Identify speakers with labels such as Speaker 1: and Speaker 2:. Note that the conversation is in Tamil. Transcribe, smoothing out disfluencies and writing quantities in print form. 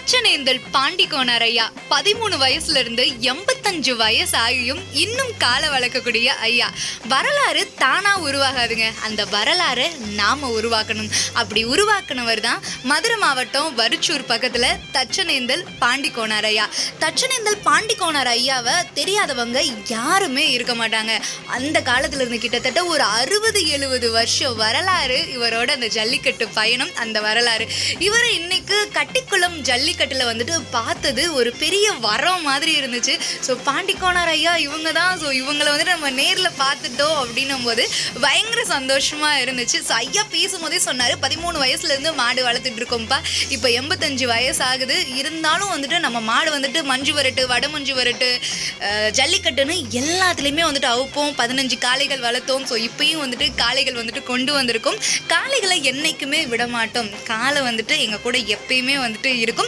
Speaker 1: தச்சனேந்தல் பாண்டிக்கோனார் ஐயா 13 வயசுல இருந்து 85 வயசு ஆகியும் இன்னும் கால வளர்க்கக்கூடிய ஐயா. வரலாறு தானா உருவாகாதுங்க, அந்த வரலாறு நாம உருவாக்கணும். அப்படி உருவாக்குனவர் தான் மதுரை மாவட்டம் வரிச்சூர் பக்கத்துல தச்சனேந்தல் பாண்டிக்கோனார் ஐயா. தச்சனேந்தல் பாண்டிக்கோனார் ஐயாவை தெரியாதவங்க யாருமே இருக்க மாட்டாங்க. அந்த காலத்துல இருந்து கிட்டத்தட்ட ஒரு 60-70 வருஷம் வரலாறு இவரோட அந்த ஜல்லிக்கட்டு பயணம், அந்த வரலாறு. இவரை இன்னைக்கு கட்டிக்குளம் ஜல்லிக்கட்டுல வந்துட்டு பார்த்தது ஒரு பெரிய வரம் மாதிரி இருந்துச்சு. ஸோ பாண்டிக்கோனார் ஐயா இவங்க தான். ஸோ இவங்களை வந்துட்டு நம்ம நேரில் பார்த்துட்டோம் அப்படின்னும் போது பயங்கர சந்தோஷமா இருந்துச்சு. ஸோ ஐயா பேசும்போதே சொன்னார், 13 வயசுலேருந்து மாடு வளர்த்துட்டு இருக்கோம்ப்பா, இப்போ 85 வயசு ஆகுது, இருந்தாலும் வந்துட்டு நம்ம மாடு வந்துட்டு மஞ்சு வரட்டு, வட மஞ்சு வரட்டு, ஜல்லிக்கட்டுன்னு எல்லாத்துலேயுமே வந்துட்டு அவுப்போம். 15 காளைகள் வளர்த்தோம். ஸோ இப்பயும் வந்துட்டு காளைகள் வந்துட்டு கொண்டு வந்திருக்கோம். காளைகளை என்னைக்குமே விட மாட்டோம். காளை வந்துட்டு எங்கள் கூட எப்பயுமே வந்துட்டு இருக்கும்.